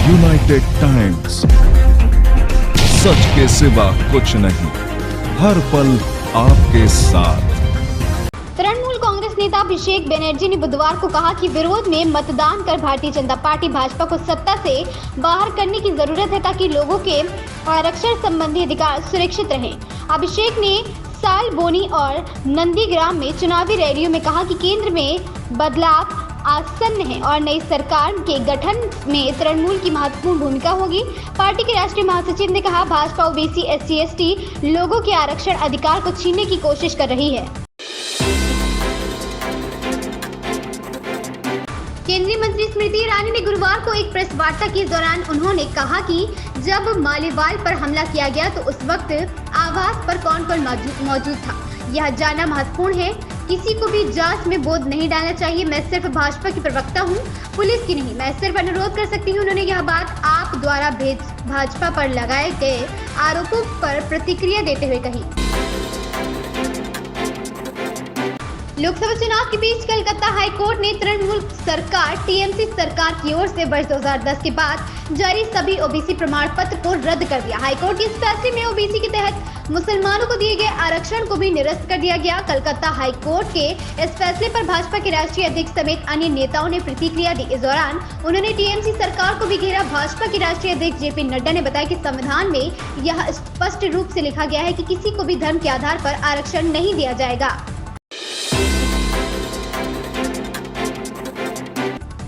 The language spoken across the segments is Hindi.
यूनाइटेड टाइम्स, सच के सिवा कुछ नहीं, हर पल आपके साथ। तृणमूल कांग्रेस नेता अभिषेक बनर्जी ने बुधवार को कहा कि विरोध में मतदान कर भारतीय जनता पार्टी भाजपा को सत्ता से बाहर करने की जरूरत है ताकि लोगों के आरक्षण संबंधी अधिकार सुरक्षित रहें। अभिषेक ने सालबोनी और नंदीग्राम में चुनावी रैलियों में कहा कि केंद्र में बदलाव आसन्न है और नई सरकार के गठन में तृणमूल की महत्वपूर्ण भूमिका होगी। पार्टी के राष्ट्रीय महासचिव ने कहा, भाजपा ओबीसी SC/ST लोगों के आरक्षण अधिकार को छीनने की कोशिश कर रही है। केंद्रीय मंत्री स्मृति ईरानी ने गुरुवार को एक प्रेस वार्ता के दौरान उन्होंने कहा कि जब मालेवाल पर हमला किया गया तो उस वक्त आवास पर कौन-कौन मौजूद था, यह जानना महत्वपूर्ण है। किसी को भी जांच में बोझ नहीं डालना चाहिए। मैं सिर्फ भाजपा की प्रवक्ता हूं, पुलिस की नहीं। मैं सिर्फ अनुरोध कर सकती हूं। उन्होंने यह बात आप द्वारा भाजपा पर लगाए गए आरोपों पर प्रतिक्रिया देते हुए कही। लोकसभा चुनाव के बीच कलकत्ता हाईकोर्ट ने तृणमूल सरकार TMC सरकार की ओर से वर्ष 2010 के बाद जारी सभी ओबीसी प्रमाण पत्र को रद्द कर दिया। हाईकोर्ट के इस फैसले में ओबीसी के तहत मुसलमानों को दिए गए आरक्षण को भी निरस्त कर दिया गया। कलकत्ता हाईकोर्ट के इस फैसले पर भाजपा के राष्ट्रीय अध्यक्ष समेत अन्य नेताओं ने प्रतिक्रिया दी। इस दौरान उन्होंने TMC सरकार को भी घेरा। भाजपा के राष्ट्रीय अध्यक्ष JP नड्डा ने बताया कि संविधान में यह स्पष्ट रूप से लिखा गया है कि किसी को भी धर्म के आधार पर आरक्षण नहीं दिया जाएगा।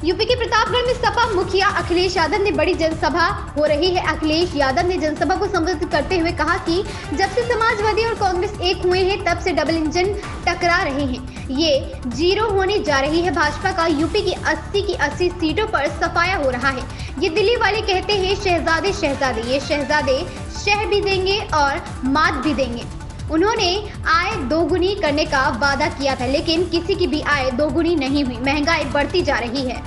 यूपी के प्रतापगढ़ में सपा मुखिया अखिलेश यादव ने बड़ी जनसभा हो रही है। अखिलेश यादव ने जनसभा को संबोधित करते हुए कहा कि जब से समाजवादी और कांग्रेस एक हुए हैं तब से डबल इंजन टकरा रहे हैं, ये जीरो होने जा रही है। भाजपा का यूपी की 80 की 80 सीटों पर सफाया हो रहा है। ये दिल्ली वाले कहते हैं शहजादे शहजादे, ये शहजादे शह भी देंगे और मात भी देंगे। उन्होंने आय दोगुनी करने का वादा किया था, लेकिन किसी की भी आय दोगुनी नहीं हुई। महंगाई बढ़ती जा रही है।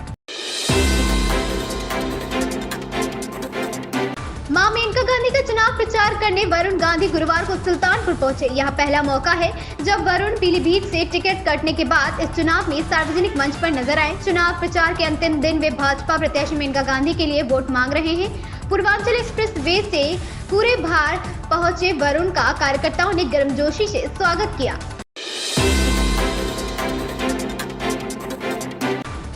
मां मेनका गांधी का चुनाव प्रचार करने वरुण गांधी गुरुवार को सुल्तानपुर पहुंचे। यह पहला मौका है जब वरुण पीलीभीत से टिकट कटने के बाद इस चुनाव में सार्वजनिक मंच पर नजर आए। चुनाव प्रचार के अंतिम दिन वे भाजपा प्रत्याशी मेनका गांधी के लिए वोट मांग रहे हैं। पूर्वांचल एक्सप्रेस वे से पूरे भार पहुंचे वरुण का कार्यकर्ताओं ने गर्मजोशी से स्वागत किया।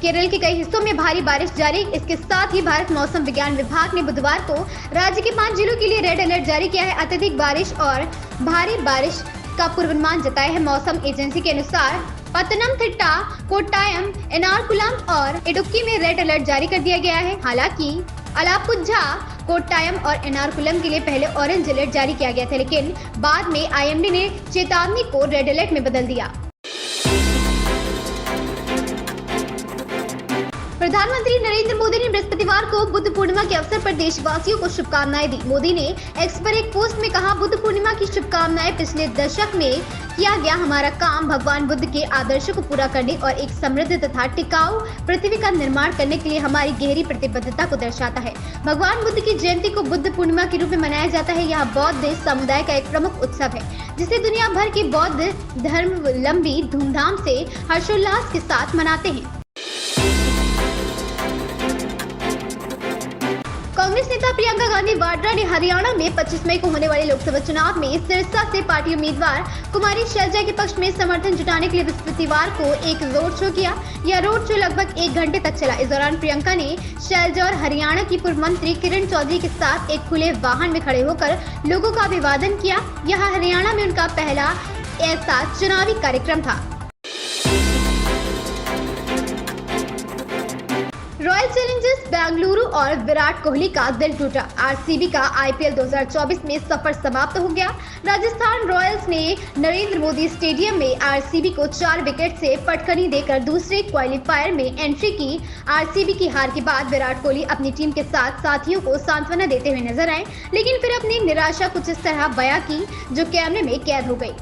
केरल के कई हिस्सों में भारी बारिश जारी। इसके साथ ही भारत मौसम विज्ञान विभाग ने बुधवार को राज्य के 5 जिलों के लिए रेड अलर्ट जारी किया है। अत्यधिक बारिश और भारी बारिश का पूर्वानुमान जताया है। मौसम एजेंसी के अनुसार पतनमथिट्टा, कोट्टायम, एर्नाकुलम और इडुक्की में रेड अलर्ट जारी कर दिया गया है। हालांकि अलापुझा, कोट्टायम और एर्नाकुलम के लिए पहले ऑरेंज अलर्ट जारी किया गया था, लेकिन बाद में IMD ने चेतावनी को रेड अलर्ट में बदल दिया। प्रधानमंत्री नरेंद्र मोदी ने बृहस्पतिवार को बुद्ध पूर्णिमा के अवसर पर देशवासियों को शुभकामनाएं दी। मोदी ने एक्स पर एक पोस्ट में कहा, बुद्ध पूर्णिमा की शुभकामनाएं। पिछले दशक में किया गया हमारा काम भगवान बुद्ध के आदर्शों को पूरा करने और एक समृद्ध तथा टिकाऊ पृथ्वी का निर्माण करने के लिए हमारी गहरी प्रतिबद्धता को दर्शाता है। भगवान बुद्ध की जयंती को बुद्ध पूर्णिमा के रूप में मनाया जाता है। यह बौद्ध समुदाय का एक प्रमुख उत्सव है जिसे दुनिया भर के बौद्ध धर्मावलंबी धूमधाम से हर्षोल्लास के साथ मनाते हैं। कांग्रेस नेता प्रियंका गांधी वाड्रा ने हरियाणा में 25 मई को होने वाले लोकसभा चुनाव में सिरसा से पार्टी उम्मीदवार कुमारी शैलजा के पक्ष में समर्थन जुटाने के लिए बृहस्पतिवार को एक रोड शो किया। यह रोड शो लगभग 1 घंटे तक चला। इस दौरान प्रियंका ने शैलजा और हरियाणा की पूर्व मंत्री किरण चौधरी के साथ एक खुले वाहन में खड़े होकर लोगों का अभिवादन किया। यह हरियाणा में उनका पहला ऐसा चुनावी कार्यक्रम था। रॉयल चैलेंजर्स बेंगलुरु और विराट कोहली का दिल टूटा। RCB का IPL 2024 में सफर समाप्त हो गया। राजस्थान रॉयल्स ने नरेंद्र मोदी स्टेडियम में RCB को 4 विकेट से पटखनी देकर दूसरे क्वालिफायर में एंट्री की। RCB की हार के बाद विराट कोहली अपनी टीम के साथ साथियों को सांत्वना देते हुए नजर आए, लेकिन फिर अपनी निराशा कुछ इस तरह बयां की जो कैमरे में कैद हो गई।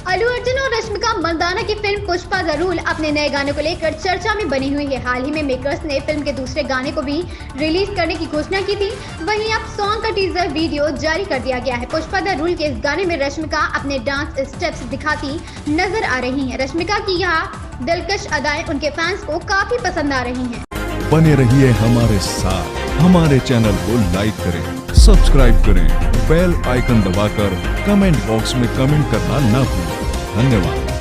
अल्लू अर्जुन और रश्मिका मंदाना की फिल्म पुष्पा द रूल अपने नए गाने को लेकर चर्चा में बनी हुई है। हाल ही में मेकर्स ने फिल्म के दूसरे गाने को भी रिलीज करने की घोषणा की थी। वहीं अब सॉन्ग का टीजर वीडियो जारी कर दिया गया है। पुष्पा द रूल के इस गाने में रश्मिका अपने डांस स्टेप्स दिखाती नजर आ रही हैं। रश्मिका की यह दिलकश अदाएं उनके फैंस को काफी पसंद आ रही हैं। बने रहिए हमारे साथ, हमारे चैनल को लाइक करें, सब्सक्राइब करें, बेल आइकन दबाकर कमेंट बॉक्स में कमेंट करना ना भूलें। धन्यवाद।